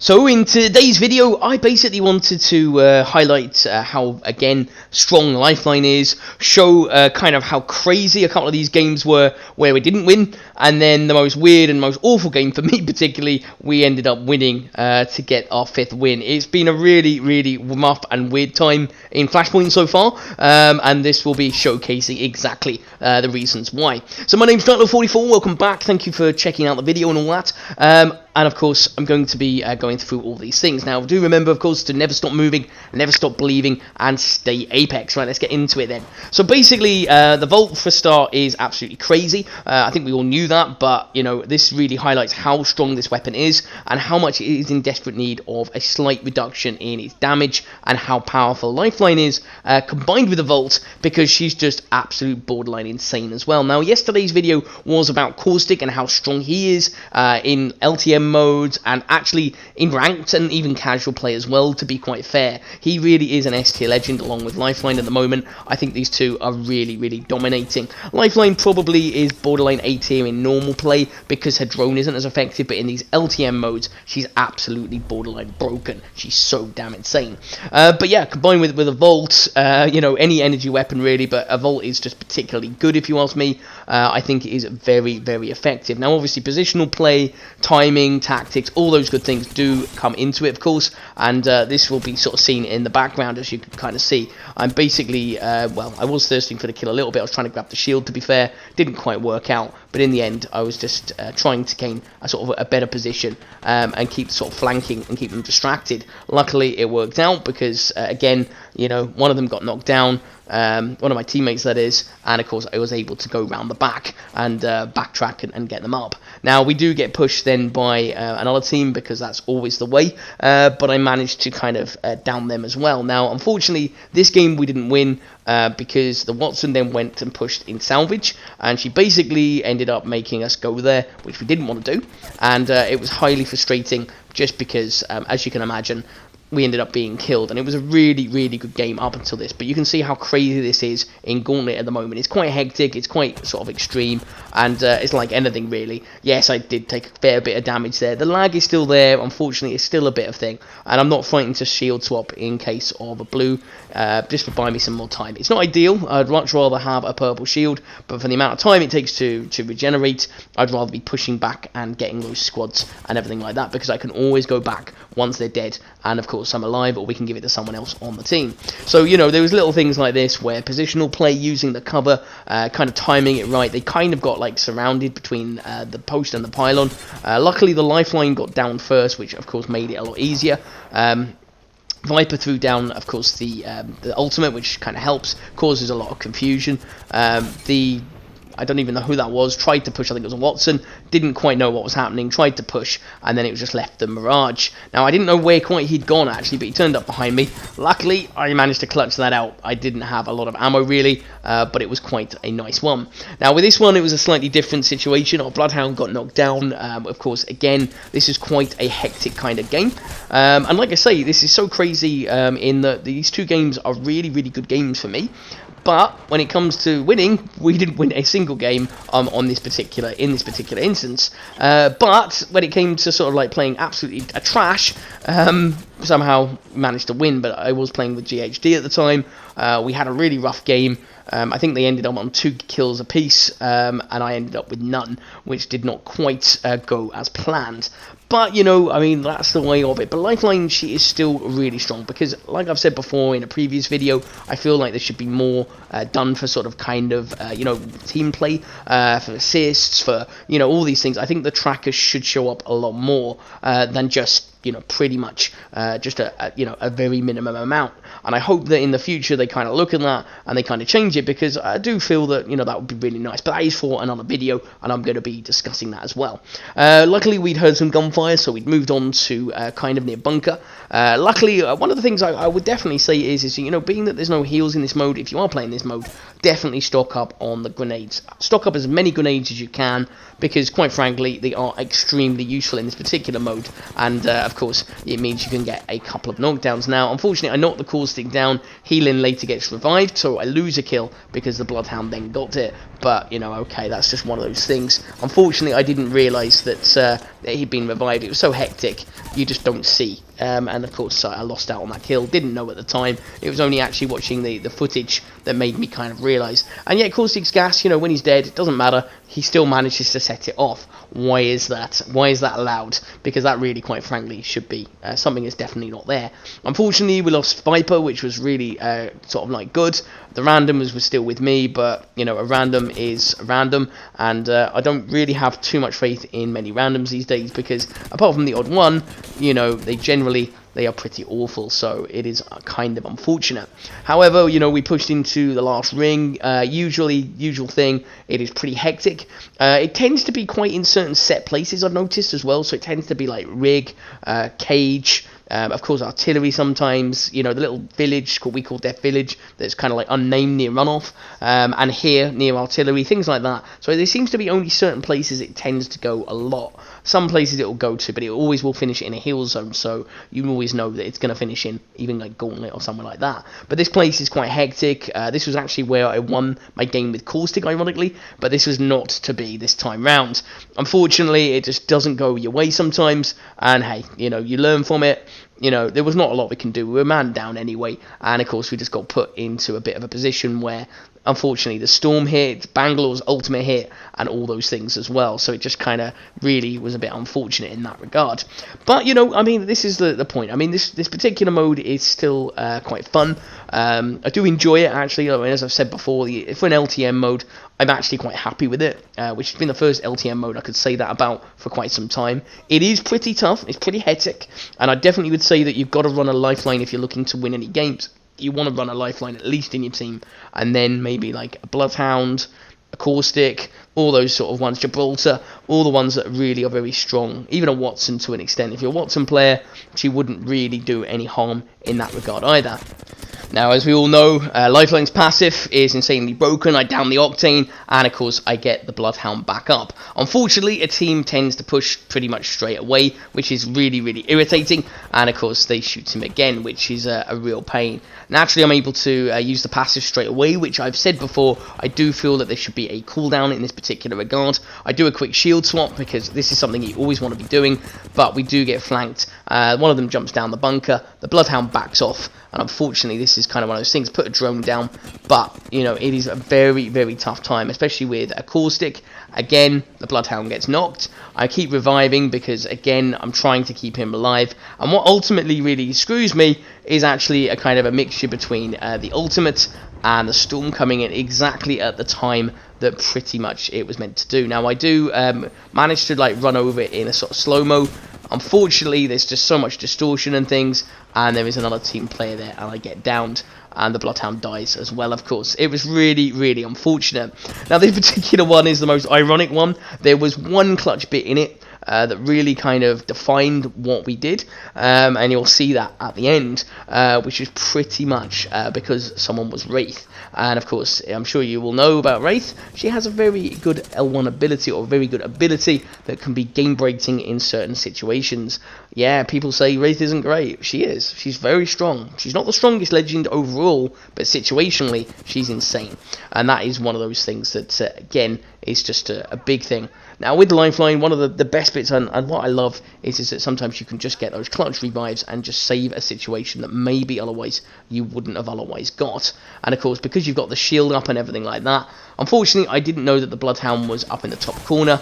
So in today's video, I basically wanted to highlight how, again, strong Lifeline is, show kind of how crazy a couple of these games were where we didn't win, and then the most weird and most awful game for me particularly, we ended up winning to get our 5th win. It's been a really, really rough and weird time in Flashpoint so far, and this will be showcasing exactly the reasons why. So my name's Nightlo44, welcome back, thank you for checking out the video and all that. And of course, I'm going to be going through all these things. Now, do remember, of course, to never stop moving, never stop believing, and stay Apex. Right, let's get into it then. So basically, the Vault for a start is absolutely crazy. I think we all knew that, but, you know, this really highlights how strong this weapon is and how much it is in desperate need of a slight reduction in its damage and how powerful Lifeline is, combined with the Vault, because she's just absolute borderline insane as well. Now, yesterday's video was about Caustic and how strong he is in LTM modes and actually in ranked and even casual play as well, to be quite fair. He really is an S tier legend along with Lifeline at the moment. I think these two are really, really dominating. Lifeline probably is borderline A tier in normal play because her drone isn't as effective, but in these LTM modes, she's absolutely borderline broken. She's so damn insane. But yeah, combined with a Vault, you know, any energy weapon really, but a Vault is just particularly good if you ask me. I think it is very, very effective. Now, obviously, positional play, timing, tactics, all those good things do come into it, of course, and this will be sort of seen in the background, as you can kind of see. I'm basically, well, I was thirsting for the kill a little bit. I was trying to grab the shield, to be fair. Didn't quite work out, but in the end, I was just trying to gain a sort of a better position and keep sort of flanking and keep them distracted. Luckily, it worked out because, again, you know, one of them got knocked down. One of my teammates, that is, and of course I was able to go round the back and backtrack and get them up. Now we do get pushed then by another team because that's always the way, but I managed to kind of down them as well. Now unfortunately this game we didn't win because the Watson then went and pushed in salvage, and she basically ended up making us go there, which we didn't want to do, and it was highly frustrating just because, as you can imagine, we ended up being killed, and it was a really, really good game up until this. But you can see how crazy this is in Gauntlet at the moment. It's quite hectic, it's quite sort of extreme, and it's like anything really. Yes, I did take a fair bit of damage there. The lag is still there, unfortunately, it's still a bit of thing, and I'm not frightened to shield swap in case of a blue, just to buy me some more time. It's not ideal, I'd much rather have a purple shield, but for the amount of time it takes to regenerate, I'd rather be pushing back and getting those squads and everything like that, because I can always go back once they're dead, and of course I'm alive, or we can give it to someone else on the team. So, you know, there was little things like this where positional play, using the cover, kind of timing it right. They kind of got like surrounded between the post and the pylon. Luckily the Lifeline got down first, which of course made it a lot easier. Viper threw down, of course, the ultimate, which kind of helps, causes a lot of confusion. I don't even know who that was, tried to push, I think it was a Watson, didn't quite know what was happening, tried to push, and then it was just left the Mirage. Now, I didn't know where quite he'd gone, actually, but he turned up behind me. Luckily, I managed to clutch that out. I didn't have a lot of ammo, really, but it was quite a nice one. Now, with this one, it was a slightly different situation. Our Bloodhound got knocked down. Of course, again, this is quite a hectic kind of game. And like I say, this is so crazy in that these two games are really, really good games for me. But when it comes to winning, we didn't win a single game in this particular instance. But when it came to sort of like playing absolutely trash, somehow managed to win. But I was playing with GHD at the time. We had a really rough game. I think they ended up on 2 kills apiece, and I ended up with none, which did not quite go as planned. But, you know, I mean, that's the way of it. But Lifeline, she is still really strong because, like I've said before in a previous video, I feel like there should be more done for sort of kind of, you know, team play, for assists, for, you know, all these things. I think the trackers should show up a lot more than just, you know, pretty much just a very minimum amount. And I hope that in the future they kind of look at that and they kind of change it, because I do feel that, you know, that would be really nice. But that is for another video, and I'm going to be discussing that as well. Luckily, we'd heard some gunfire, so we'd moved on to kind of near bunker. Luckily, one of the things I would definitely say is, you know, being that there's no heals in this mode, if you are playing this mode, definitely stock up on the grenades. Stock up as many grenades as you can, because quite frankly, they are extremely useful in this particular mode, and of course, it means you can get a couple of knockdowns. Now, unfortunately, I knocked the Caustic down, Healing later gets revived, so I lose a kill because the Bloodhound then got it, But, you know, okay, that's just one of those things. Unfortunately, I didn't realise that he'd been revived. It was so hectic, you just don't see. And of course, I lost out on that kill. Didn't know at the time. It was only actually watching the footage that made me kind of realise. And yet, Caustic's gas, you know, when he's dead, it doesn't matter. He still manages to set it off. Why is that? Why is that allowed? Because that really, quite frankly, should be something is definitely not there. Unfortunately, we lost Viper, which was really sort of like good. The random was still with me, but you know, a random is a random, and I don't really have too much faith in many randoms these days, because apart from the odd one, you know, they are pretty awful, so it is kind of unfortunate. However, you know, we pushed into the last ring. Usual thing, it is pretty hectic. It tends to be quite in certain set places, I've noticed as well, so it tends to be like rig, cage, of course artillery sometimes, you know, the little village we call Death Village that's kind of like unnamed near runoff, and here near artillery, things like that. So there seems to be only certain places it tends to go a lot. Some places it will go to, but it always will finish in a hill zone, so you always know that it's going to finish in even like Gauntlet or somewhere like that. But this place is quite hectic. This was actually where I won my game with Caustic, ironically, but this was not to be this time round. Unfortunately, it just doesn't go your way sometimes, and hey, you know, you learn from it. You know, there was not a lot we can do. We were man down anyway, and of course we just got put into a bit of a position where, unfortunately, the storm hit, Bangalore's ultimate hit, and all those things as well. So it just kind of really was a bit unfortunate in that regard. But, you know, I mean, this is the point. I mean, this particular mode is still quite fun. I do enjoy it, actually. I mean, as I've said before, for an LTM mode, I'm actually quite happy with it, which has been the first LTM mode I could say that about for quite some time. It is pretty tough, it's pretty hectic, and I definitely would say that you've got to run a lifeline if you're looking to win any games. You want to run a lifeline at least in your team, and then maybe like a Bloodhound, a Caustic, all those sort of ones, Gibraltar, all the ones that really are very strong, even a Watson to an extent. If you're a Watson player, she wouldn't really do any harm in that regard either. Now, as we all know, Lifeline's passive is insanely broken. I down the Octane, and of course I get the Bloodhound back up. Unfortunately, a team tends to push pretty much straight away, which is really, really irritating, and of course they shoot him again, which is a real pain. Naturally, I'm able to use the passive straight away, which I've said before, I do feel that there should be a cooldown in this particular regard. I do a quick shield swap, because this is something you always want to be doing, but we do get flanked. One of them jumps down the bunker, the Bloodhound backs off, and unfortunately this is kind of one of those things, put a drone down, but you know, it is a very, very tough time, especially with a Caustic. Again, the Bloodhound gets knocked. I keep reviving because again, I'm trying to keep him alive, and what ultimately really screws me is actually a kind of a mixture between the ultimate and the storm coming in exactly at the time that pretty much it was meant to do. Now I do manage to like run over it in a sort of slow-mo. Unfortunately, there's just so much distortion and things, and there is another team player there, and I get downed, and the Bloodhound dies as well, of course. It was really, really unfortunate. Now, this particular one is the most ironic one. There was one clutch bit in it that really kind of defined what we did, and you'll see that at the end, which is pretty much because someone was Wraith. And of course, I'm sure you will know about Wraith. She has a very good L1 ability, or a very good ability that can be game breaking in certain situations. Yeah, people say Wraith isn't great. She is. She's very strong. She's not the strongest legend overall, but situationally, she's insane. And that is one of those things that, again, is just a big thing. Now, with Lifeline, one of the best bits, and what I love, is that sometimes you can just get those clutch revives and just save a situation that maybe otherwise you wouldn't have otherwise got. And of course, because you've got the shield up and everything like that, unfortunately, I didn't know that the Bloodhound was up in the top corner,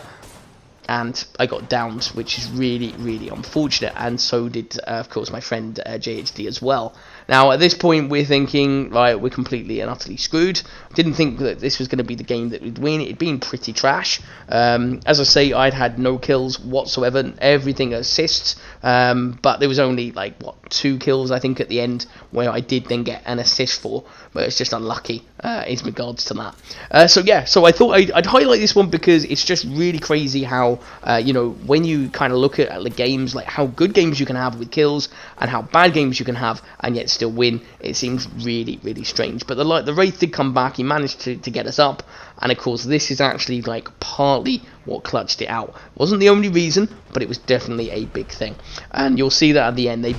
and I got downed, which is really, really unfortunate, and so did, of course, my friend JHD as well. Now, at this point, we're thinking, like, we're completely and utterly screwed. Didn't think that this was going to be the game that we'd win. It'd been pretty trash. As I say, I'd had no kills whatsoever, everything assists, but there was only, like, 2 kills, I think, at the end, where I did then get an assist for, but it's just unlucky in regards to that. So I thought I'd highlight this one because it's just really crazy how how, you know, when you kind of look at the games, like how good games you can have with kills and how bad games you can have and yet still win, it seems really, really strange. But the Wraith did come back. He managed to get us up, and of course this is actually like partly what clutched it out. It wasn't the only reason, but it was definitely a big thing. And you'll see that at the end, they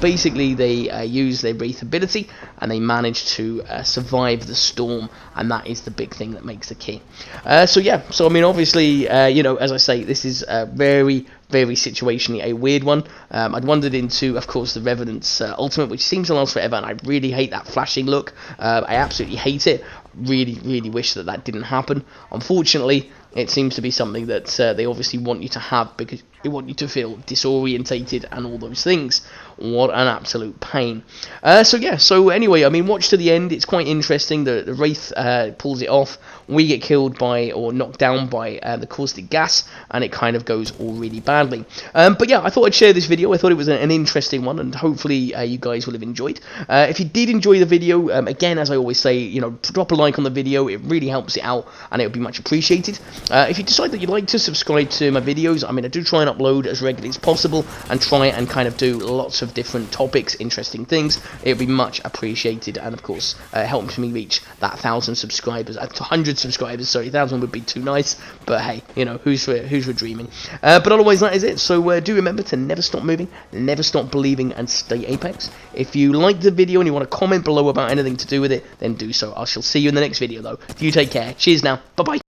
use their Wraith ability, and they managed to survive the storm, and that is the big thing that makes the key. So yeah, so I mean, obviously, you know, as I say, this is very, very situationally a weird one. I'd wandered into, of course, the Revenant's ultimate, which seems to last forever, and I really hate that flashing look. I absolutely hate it. Really, really wish that didn't happen. Unfortunately, it seems to be something that they obviously want you to have because they want you to feel disorientated and all those things. What an absolute pain. So yeah, so anyway, I mean, watch to the end. It's quite interesting. The Wraith pulls it off. We get killed by, or knocked down by, the caustic gas, and it kind of goes all really badly. But yeah, I thought I'd share this video. I thought it was an interesting one, and hopefully you guys will have enjoyed. If you did enjoy the video, again, as I always say, you know, drop a like on the video. It really helps it out, and it would be much appreciated. If you decide that you'd like to subscribe to my videos, I mean, I do try and upload as regularly as possible, and try and kind of do lots of different topics, interesting things. It would be much appreciated, and of course, helps me reach that 1,000 subscribers. 100 subscribers, sorry, 1,000 would be too nice, but hey, you know, who's for dreaming. But otherwise, that is it. So do remember to never stop moving, never stop believing, and stay Apex. If you liked the video and you want to comment below about anything to do with it, then do so. I shall see you in the next video, though. You take care. Cheers now. Bye bye.